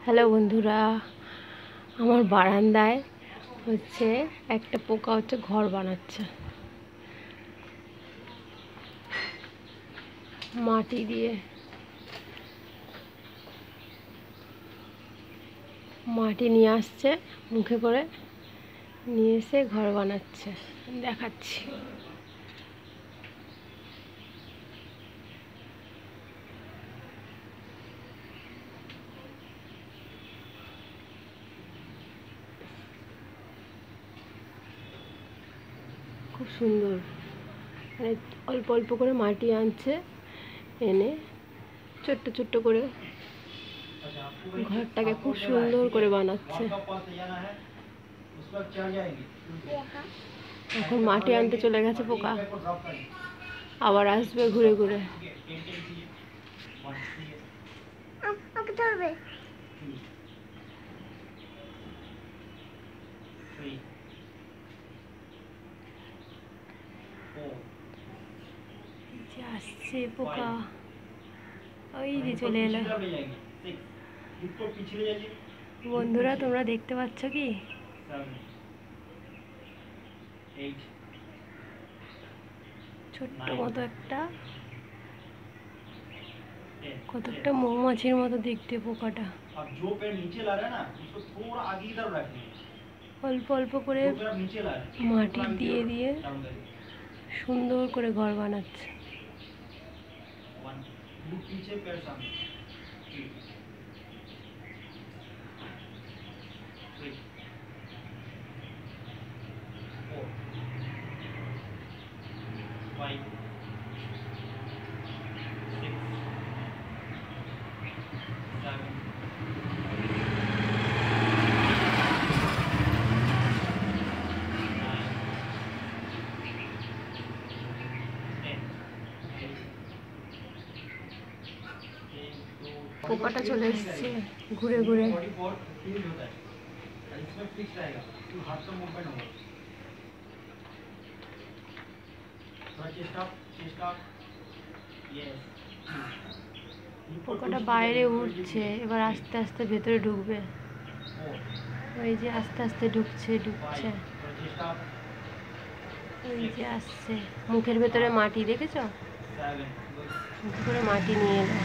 Hello বন্ধুরা, আমার বারান্দায় একটা পোকা ঘর বানাচ্ছে মাটি দিয়ে। মাটি নিয়ে আসছে, মুখে করে নিয়ে এসে ঘর বানাচ্ছে। দেখাচ্ছি। খুব সুন্দর, মানে অল্প অল্প করে মাটি আনছে, এনে ছোট্ট ছোট্ট করে ঘরটাকে খুব সুন্দর করে বানাচ্ছে। এখন মাটি আনতে চলে গেছে পোকা, আবার আসবে ঘুরে ঘুরে। আসছে পোকা, ওই যে চলে এলো। বন্ধুরা, তোমরা দেখতে পাচ্ছ কি? ছোট্ট মতো একটা, কতটা মৌমাছির মতো দেখতে পোকাটা। অল্প অল্প করে মাটি দিয়ে দিয়ে সুন্দর করে ঘর বানাচ্ছে। পোকাটা চলে এসছে ঘুরে ঘুরে। পোকাটা বাইরে উঠছে, এবার আস্তে আস্তে ভেতরে ঢুকবে। ওই যে আস্তে আস্তে ঢুকছে ঢুকছে, ওই যে আসছে। মুখের ভেতরে মাটি দেখেছ? মুখে করে মাটি নিয়ে এলো।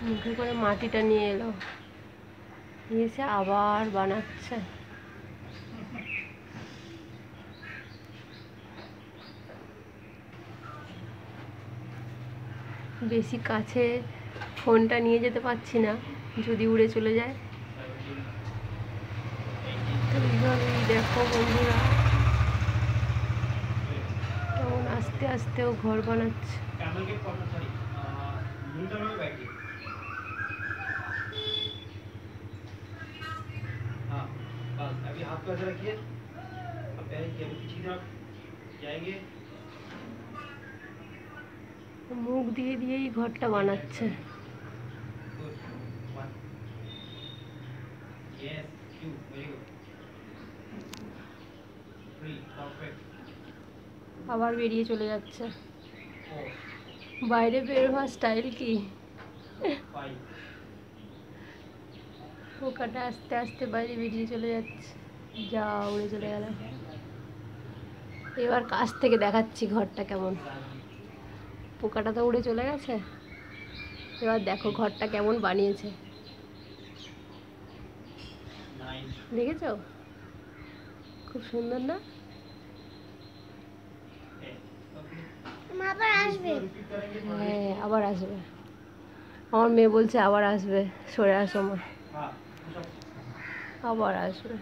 মুখে করে মাটিটা নিয়ে এলো, নিয়ে এসে আবার বানাচ্ছে। বেশি কাছে ফোনটা নিয়ে যেতে পারছি না, যদি উড়ে চলে যায়। এইভাবেই দেখো বন্ধুরা, কেমন আস্তে আস্তে ও ঘর বানাচ্ছে। মুখ দিয়ে দিয়েই ঘরটা বানাচ্ছে। আবার বেরিয়ে চলে যাচ্ছে। বাইরে বের হওয়ার স্টাইল কি! পোকাটা আস্তে আস্তে বাইরে বেরিয়ে চলে যাচ্ছে, যা উড়ে চলে গেল। এবার কাছ থেকে দেখাচ্ছি ঘরটা কেমন। পোকাটা তো উড়ে চলে গেছে, এবার দেখো ঘরটা কেমন বানিয়েছে। দেখেছো? খুব সুন্দর না? হ্যাঁ, আবার আসবে। আমার মেয়ে বলছে আবার আসবে, সরে আসো মা, আবার আসবে।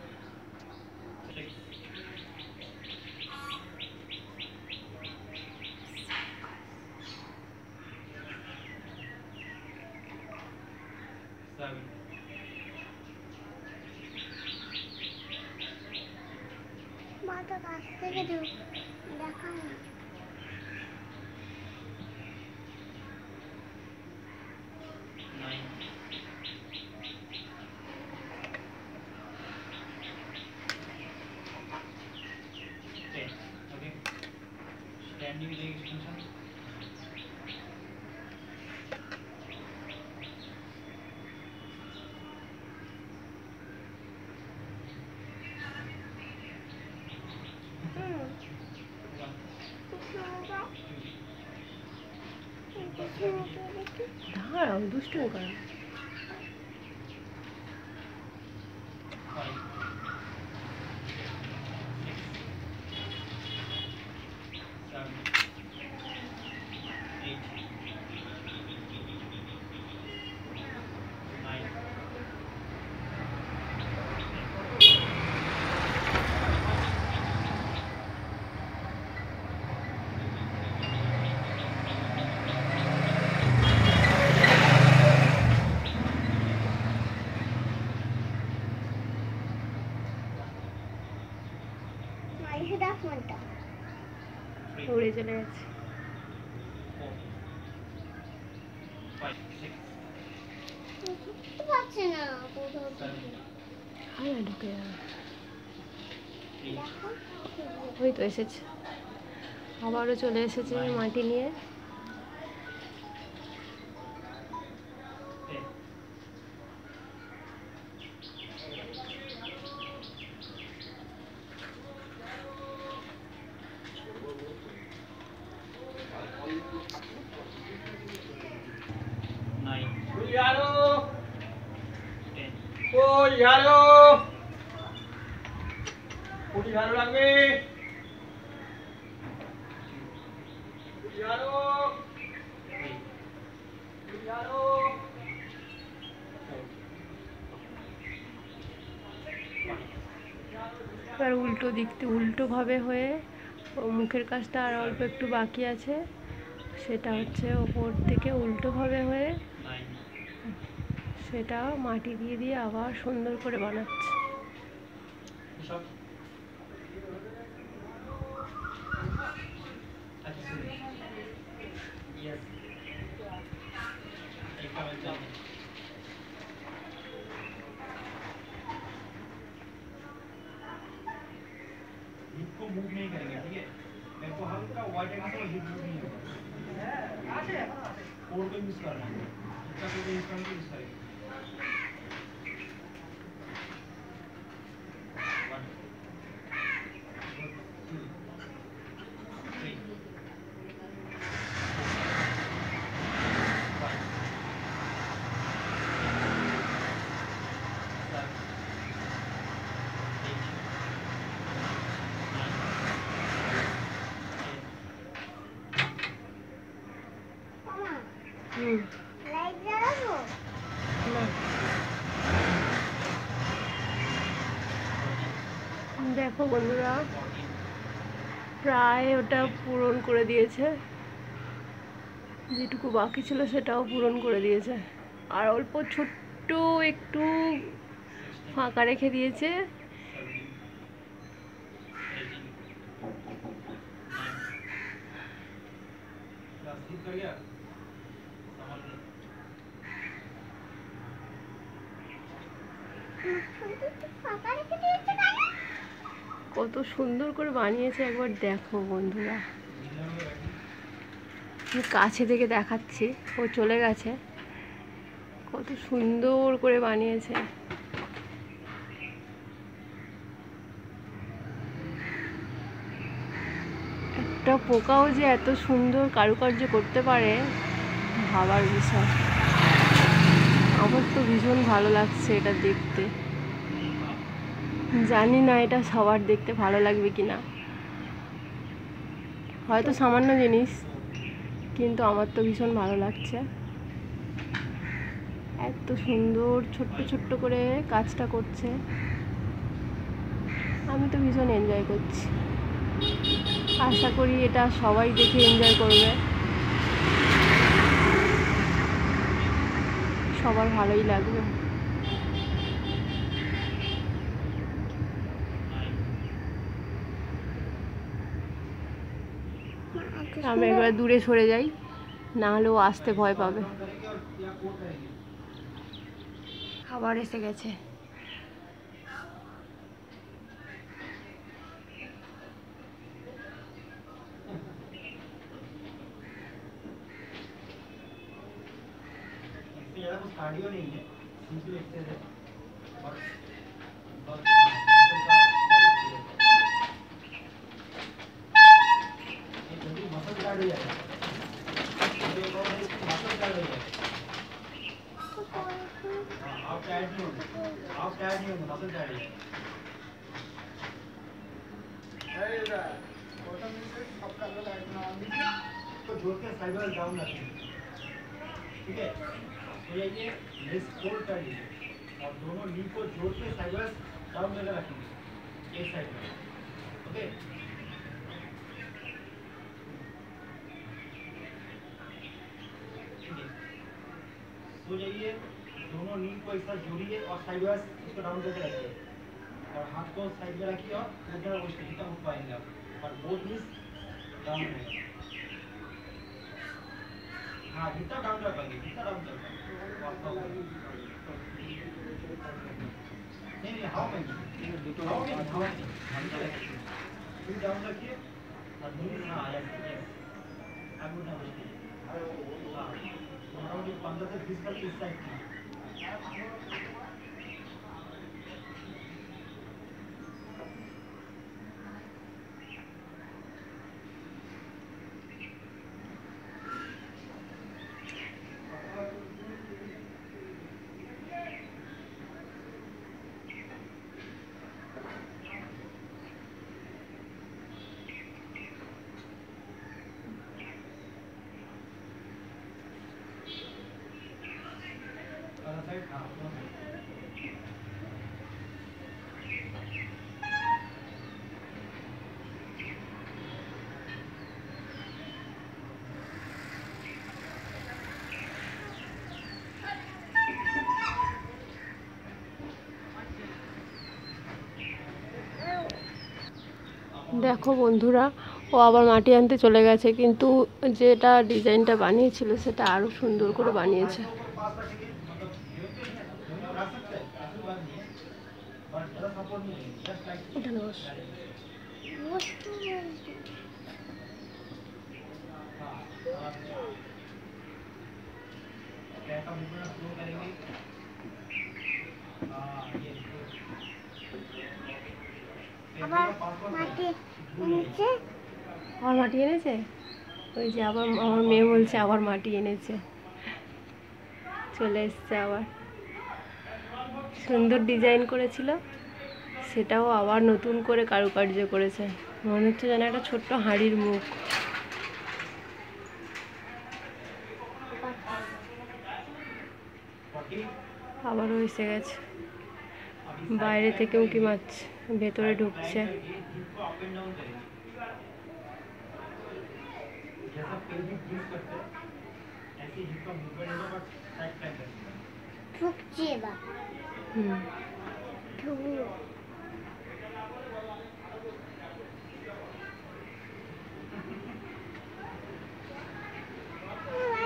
মাথা কাছ থেকে দেখা না। দাঁড়াও, দুষ্টুমি করো। উড়ে চলে গেছে। ঢুকে যাবে। ওই তো এসেছে, আবারও চলে এসেছে মাটি নিয়ে। ভালো লাগবে। এবার উল্টো দিকতে উল্টোভাবে হয়ে মুখের কাজটা আর অল্প একটু বাকি আছে, সেটা হচ্ছে ওপর থেকে উল্টোভাবে হয়ে সেটা মাটি দিয়ে দিয়ে আবার সুন্দর করে বানাচ্ছে। को मूव नहीं करेंगे, ठीक है? मेरे को हल्का वाइट एंगल से हिप मूव नहीं होगा। कोड को यूज करना है, इसका कोड यूज करना है, यूज करेंगे। 1 2 3 দেখো বন্ধুরা, প্রায় ওটা পূরণ করে দিয়েছে, যেটুকু বাকি ছিল সেটাও পূরণ করে দিয়েছে, আর অল্প ছোট্ট একটু ফাঁকা রেখে দিয়েছে। কত সুন্দর করে বানিয়েছে একবার দেখো বন্ধুরা। কাছে থেকে দেখাচ্ছি, ও চলে গেছে। কত সুন্দর করে বানিয়েছে। একটা পোকাও যে এত সুন্দর কারুকার্য করতে পারে ভাবার বিষয়। আমার তো ভীষণ ভালো লাগছে এটা দেখতে। জানি না এটা সবার দেখতে ভালো লাগবে কিনা, হয়তো সামান্য জিনিস, কিন্তু আমার তো ভীষণ ভালো লাগছে। এত সুন্দর ছোট্ট ছোট্ট করে কাজটা করছে, আমি তো ভীষণ এনজয় করছি। আশা করি এটা সবাই দেখে এনজয় করবে, সবার ভালোই লাগবে। আমি একবার দূরে সরে যাই, না হলে ও আসতে ভয় পাবে। আবার এসে গেছে। कुछ कार्डियो नहीं है, सिंपल एक्सरसाइज है। बस बस जल्दी मसल कार्ड हो जाएगा। मसल कार्ड हो जाएगा। आप टायर्ड नहीं होंगे, आप टायर्ड नहीं होंगे, मसल टायर्ड हो जाएगा। तो जोड़ के साइड वाल डाउन रखेंगे, ठीक है। तो ये लेस फोल्ड कर लीजिए और दोनों नी को जोड़ के साइड वाल डाउन करके रखेंगे एक साइड में, ओके। ठीक है, सो जाइए, दोनों नी को एक साथ जोड़िए और साइड वाल इसको डाउन करके रखिए और हाथ को साइड में रखिए और उधर वो जितना उठ पाएंगे आप, और बोथ नीज डाउन रहेगा। हाँ, जितना डाउन कर पाएंगे, जितना डाउन कर पाएंगे नहीं हाउ में डाउन रखिए और नीज। हाँ यस यस, अब उठा बचती है। हाँ, मोटामोटी 15 से 20 तक इस साइड की। দেখো বন্ধুরা, ও আবার মাটি আনতে চলে গেছে, কিন্তু যেটা ডিজাইনটা বানিয়েছিল সেটা আরও সুন্দর করে বানিয়েছে। এখানে বস। আবার মাটি এনেছে, আবার মাটি এনেছে, ওই যে আবার আমার মেয়ে বলছে আবার মাটি এনেছে, চলে এসছে আবার। সুন্দর ডিজাইন করেছিল, সেটাও আবার নতুন করে কারুকার্য করেছে, মনে হচ্ছে যেন একটা ছোট্ট হাঁড়ির মুখ। আবারও এসে গেছে, বাইরে থেকে উঁকি মারছে, ভেতরে ঢুকছে। ঢুকছে এবার। ঢুকলো।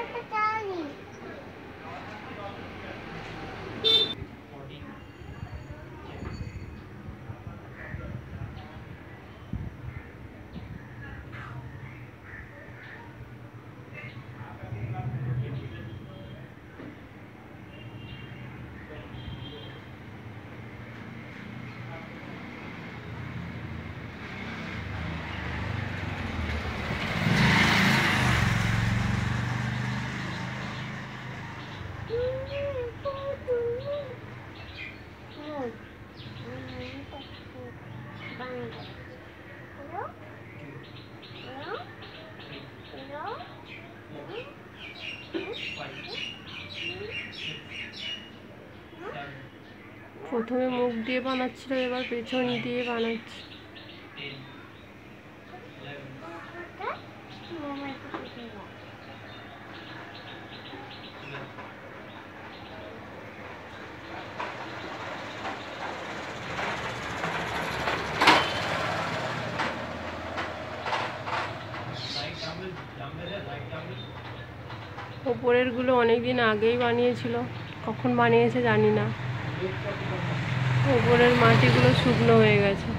একটা চাউনি। প্রথমে মুখ দিয়ে বানাচ্ছিল, এবার পেছন দিয়ে বানাচ্ছে। ওপরের গুলো অনেকদিন আগেই বানিয়েছিল, কখন বানিয়েছে জানি না। ওপরের মাটিগুলো শুকনো হয়ে গেছে,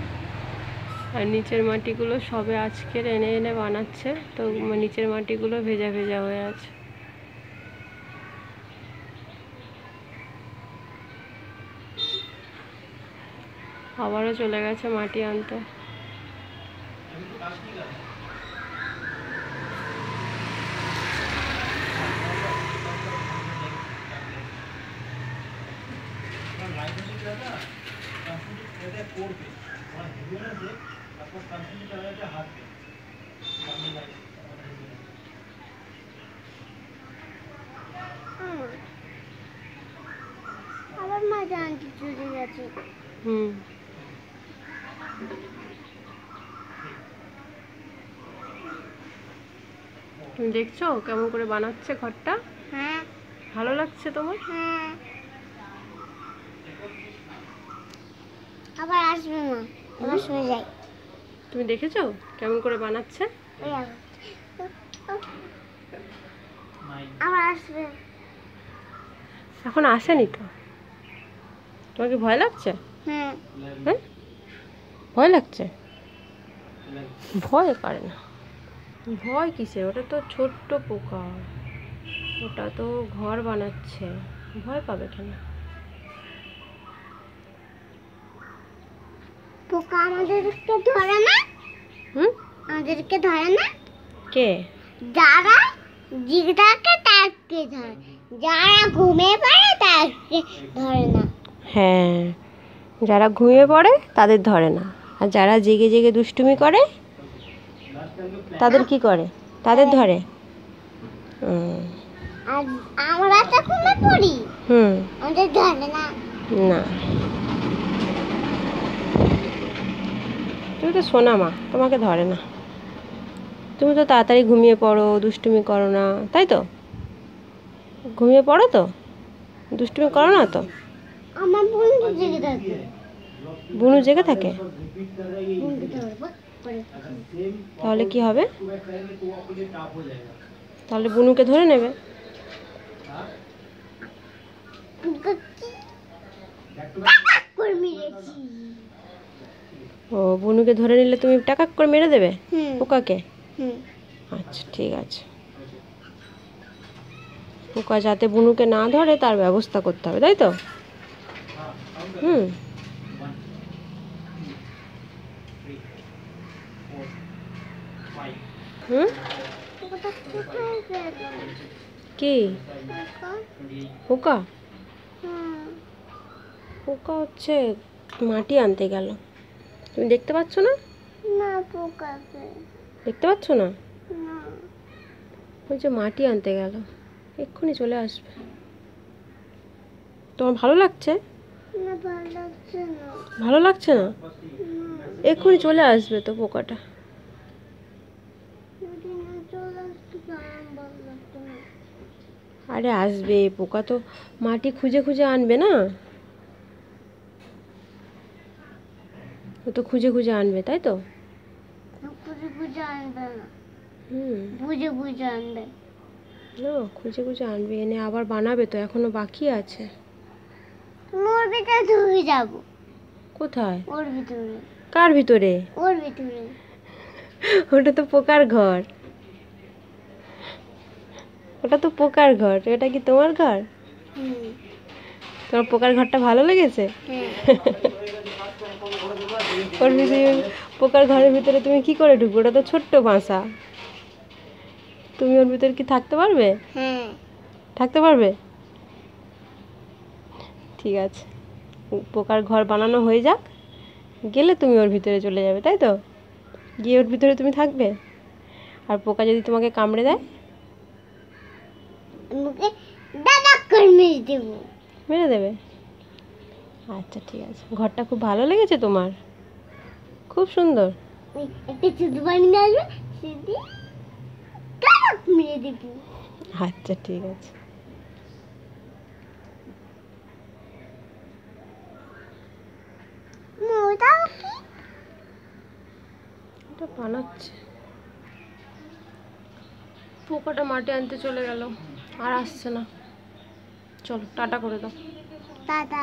আর নিচের মাটিগুলো সবে আজকের এনে এনে বানাচ্ছে, তো নিচের মাটিগুলো ভেজা ভেজা হয়ে আছে। আবারও চলে গেছে মাটি আনতে। अभी तो काश नहीं कर लाइट नहीं करता कंसंट्रेट रहता है कोर पे और हेवी होने से आपको कंसंट्रेट कर रहता है हाथ पे सामने लाइट আবার মাটি আনতে চলে গেছে। হুম, তুমি দেখছো কেমন করে বানাচ্ছে ঘরটা? হ্যাঁ ভালো লাগছে তোমার? হ্যাঁ আবার আসবে মা, আবার শুনে যাই। তুমি দেখেছো কেমন করে বানাচ্ছে? ওই আবার। नाइन আবার আসবে। এখন আসেনি তো। তোমার কি ভয় লাগছে? হ্যাঁ হ্যাঁ, ভয় লাগছে? ভয় করে না। ভয় কিসের? ওটা তো ছোট্ট পোকা, ওটা তো ঘর বানাচ্ছে, ভয় পাবে কেন? পোকা আমাদেরকে ধরে না, হুম, আমাদেরকে ধরে না। কে? যারা জিগটাকে তাকে ধরে, যারা ঘুমিয়ে পড়ে তাকে ধরে না। হ্যাঁ, যারা ঘুমিয়ে পড়ে তাদের ধরে না, আর যারা জেগে জেগে দুষ্টুমি করে তাদের কি করে? তাদের ধরে। আর আমরা তো ঘুমিয়ে পড়ি, হুম, আমাদের ধরে না। না, তুমি তো সোনা মা, তোমাকে ধরে না। তুমি তো তাড়াতাড়ি ঘুমিয়ে পড়ো, দুষ্টুমি করো না, তাই তো? ঘুমিয়ে পড়ো তো, দুষ্টুমি করো না তো? আমার বন্ধু জেগে থাকে, বুনু জেগে থাকে, रिपीट कर रहा है ये বন্ধু ধরবো পরে। अगर सेम তাহলে কি হবে? सुबह करेंगे तो वो आपके लिए टफ हो जाएगा তাহলে বুনুকে ধরে নেবে। हाँ তোকে কি बैक टू बैक করে মেরেছি। ও, বুনুকে ধরে নিলে তুমি টাকাক করে মেরে দেবে হুম পোকাকে? হুম আচ্ছা, ঠিক আছে। পোকা যাতে বুনুকে না ধরে তার ব্যবস্থা করতে হবে, তাই তো? हाँ काउंट कर হুম, 1 2 3 4 5 হুম, পোকাটা কোথায় গেল? কি পোকা? 28 পোকা? হুম পোকা হচ্ছে মাটি আনতে গেল। তুমি দেখতে পাচ্ছ না? না পোকাকে দেখতে পাচ্ছ না? না। ওই যে মাটি আনতে গেল, এক্ষুনি চলে আসবে। তোমার ভালো লাগছে? না ভালো লাগছে না। ভালো লাগছে না? এক্ষুনি চলে আসবে তো পোকাটা। যদি না চলে আসতে আমার ভালো লাগতো না। আরে আসবে, পোকা তো মাটি খুঁজে খুঁজে আনবে না, ও তো খুঁজে খুঁজে আনবে, তাই তো? বুঝে বুঝে আনবে না, হুম, বুঝে বুঝে আনবে। না, খুঁজে খুঁজে আনবে, এনে আবার বানাবে তো, এখনো বাকি আছে। তুমি ওর ভিতরে ঢুকে যাবো। কোথায়? ওর ভিতরে, কার ভিতরে? ওর ভিতরে। ওটা তো পোকার ঘর, ওটা তো পোকার ঘর, এটা কি তোমার ঘর? হুম তোমার পোকার ঘরটা ভালো লেগেছে? হ্যাঁ ওর ভিতরে, পোকার ঘরের ভিতরে তুমি কি করে ঢুকবে? ওটা তো ছোট্ট বাসা, তুমি ওর ভিতরে কি থাকতে পারবে? হ্যাঁ থাকতে পারবে? ঠিক আছে, পোকার ঘর বানানো হয়ে যাক, গেলে তুমি ওর ভিতরে চলে যাবে, তাই তো? গিয়ে ওর ভিতরে তুমি থাকবে, আর পোকা যদি তোমাকে কামড়ে দেয়? মুখে দাদা করে মেরে দেবো। মেরে দেবে? আচ্ছা, ঠিক আছে। ঘরটা খুব ভালো লেগেছে তোমার? খুব সুন্দর। ওই একটা ছোট বানিয়ে আসবে, সেটি দাদা মেরে দেবো। আচ্ছা, ঠিক আছে। ওটাও কি? এটা বানাচ্ছে। পোকাটা মাটি আনতে চলে গেল, আর আসছে না। চলো টাটা করে দাও। দাদা